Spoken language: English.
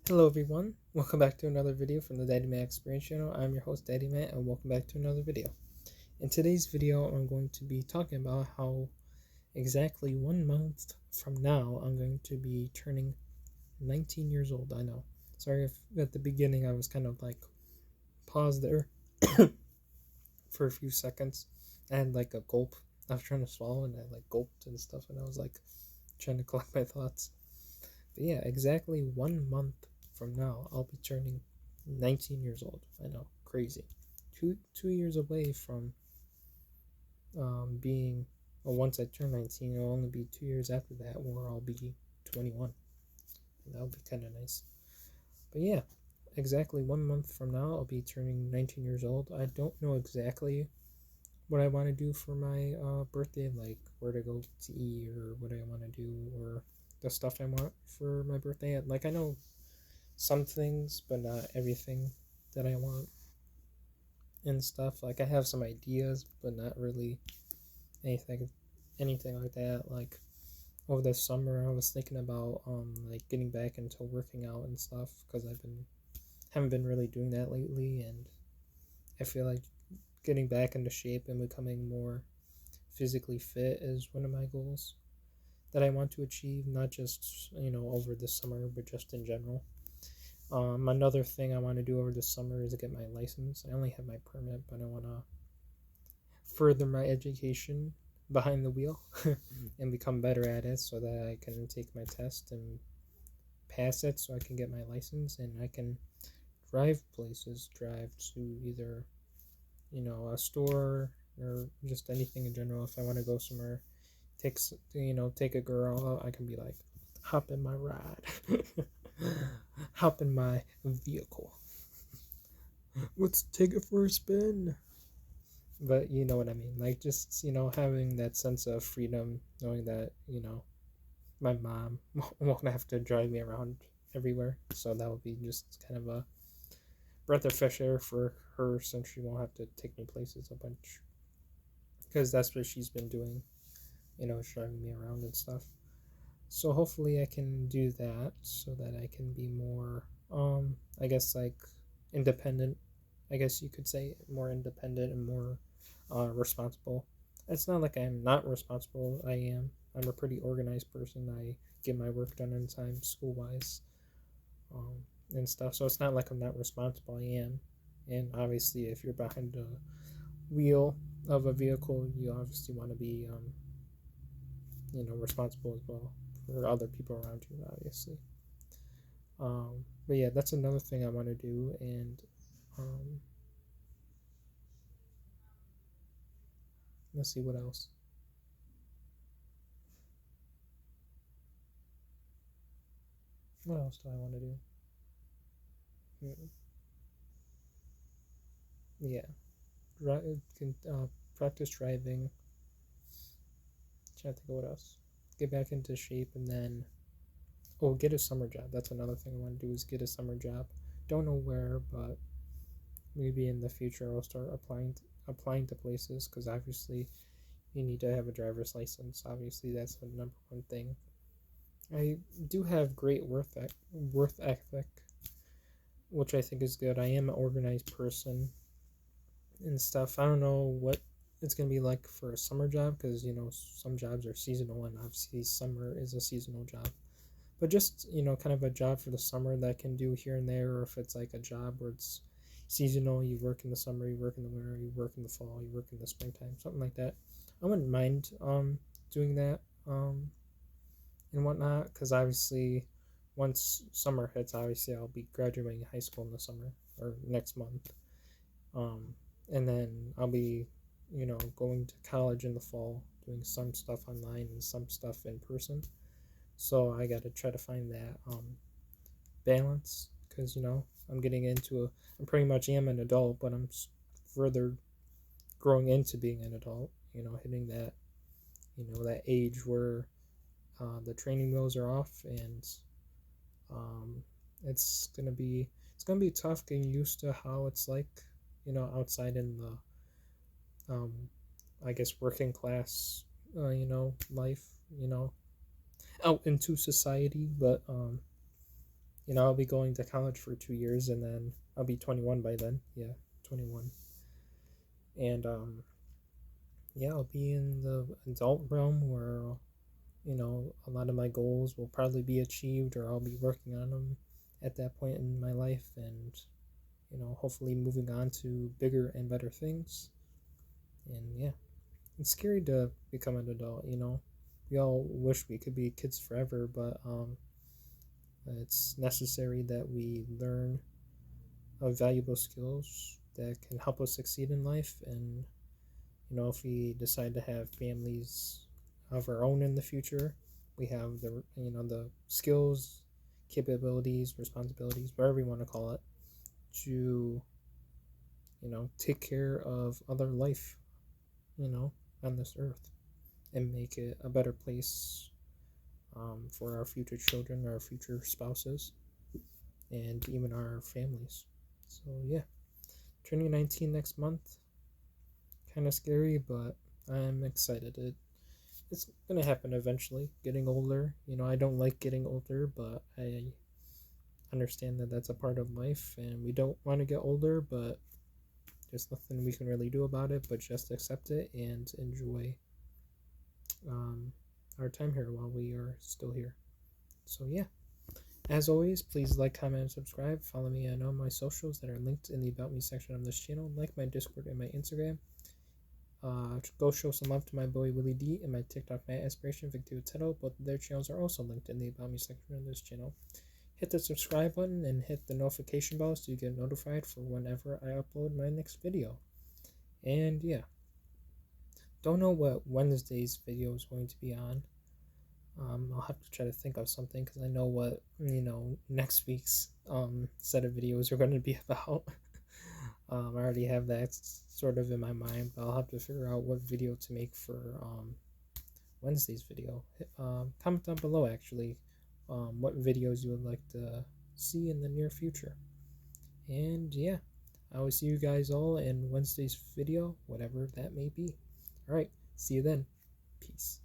Hello everyone, welcome back to another video from the Daddy Matt Experience channel. I'm your host Daddy Matt and welcome back to another video. In today's video I'm going to be talking about how exactly 1 month from now I'm going to be turning 19 years old. I know. Sorry if at the beginning I was kind of like paused there for a few seconds. I had like a gulp. I was trying to swallow and I like gulped and stuff and I was like trying to collect my thoughts. But yeah, exactly 1 month from now, I'll be turning 19 years old. I know, crazy. Two years away from being. Well, once I turn 19, it'll only be 2 years after that where I'll be 21, and that'll be kind of nice. But yeah, exactly 1 month from now, I'll be turning 19 years old. I don't know exactly what I want to do for my birthday, like where to go to eat or what I want to do or the stuff I want for my birthday. Like I know some things, but not everything that I want and stuff. Like I have some ideas, but not really anything, anything like that. Like over the summer, I was thinking about like getting back into working out and stuff because haven't been really doing that lately, and I feel like getting back into shape and becoming more physically fit is one of my goals that I want to achieve, not just over the summer, but just in general. Another thing I want to do over the summer is get my license. I only have my permit, but I want to further my education behind the wheel and become better at it so that I can take my test and pass it so I can get my license and I can drive places, drive to either, a store or just anything in general. If I want to go somewhere, take a girl, I can be like, hop in my ride, hop in my vehicle. Let's take it for a spin. But you know what I mean. Like just, having that sense of freedom, knowing that, my mom won't have to drive me around everywhere. So that would be just kind of a breath of fresh air for her since she won't have to take me places a bunch. Because that's what she's been doing, driving me around and stuff. So hopefully I can do that so that I can be more, I guess, like independent. I guess you could say more independent and more responsible. It's not like I'm not responsible. I am. I'm a pretty organized person. I get my work done on time, school wise, and stuff. So it's not like I'm not responsible. I am. And obviously, if you're behind the wheel of a vehicle, you obviously want to be, responsible as well for other people around you, obviously. But yeah, that's another thing I want to do, and um, let's see what else. What else do I want to do? Yeah, practice driving. Trying to think of what else. Get back into shape, and then get a summer job. That's another thing I want to do is get a summer job. Don't know where, but maybe in the future I'll start applying to places because obviously you need to have a driver's license. Obviously, that's the number one thing. I do have great worth ethic, which I think is good. I am an organized person and stuff. I don't know what it's gonna be like for a summer job because some jobs are seasonal and obviously summer is a seasonal job. But just kind of a job for the summer that I can do here and there, or if it's like a job where it's seasonal, you work in the summer, you work in the winter, you work in the fall, you work in the springtime, something like that. I wouldn't mind doing that and whatnot because obviously once summer hits, obviously I'll be graduating high school in the summer or next month, um, and then I'll be going to college in the fall, doing some stuff online and some stuff in person. So I got to try to find that balance because I'm getting into I'm pretty much am an adult, but I'm further growing into being an adult. Hitting that that age where the training wheels are off, and um, it's gonna be tough getting used to how it's like outside in the um, I guess working class life out into society, but I'll be going to college for 2 years, and then I'll be 21 by then. Yeah, 21. And yeah, I'll be in the adult realm where a lot of my goals will probably be achieved, or I'll be working on them at that point in my life, and hopefully moving on to bigger and better things. And yeah, it's scary to become an adult. We all wish we could be kids forever, but it's necessary that we learn valuable skills that can help us succeed in life. And if we decide to have families of our own in the future, we have the skills, capabilities, responsibilities, whatever you want to call it, to take care of other life, on this earth, and make it a better place for our future children, our future spouses, and even our families. So yeah, turning 19 next month. Kind of scary, but I'm excited. It's gonna happen eventually. Getting older, I don't like getting older, but I understand that that's a part of life, and we don't want to get older, but there's nothing we can really do about it, but just accept it and enjoy um, our time here while we are still here. So yeah, as always, please like, comment, and subscribe. Follow me on all my socials that are linked in the About Me section of this channel, like my Discord and my Instagram. Go show some love to my boy Willie D and my TikTok Matt Aspiration Victor Teto. Both of their channels are also linked in the About Me section of this channel. Hit the subscribe button and hit the notification bell so you get notified for whenever I upload my next video. And yeah, don't know what Wednesday's video is going to be on. I'll have to try to think of something because I know what next week's set of videos are going to be about. I already have that sort of in my mind, but I'll have to figure out what video to make for Wednesday's video. Comment down below actually what videos you would like to see in the near future. And yeah, I will see you guys all in Wednesday's video, whatever that may be. Alright, see you then. Peace.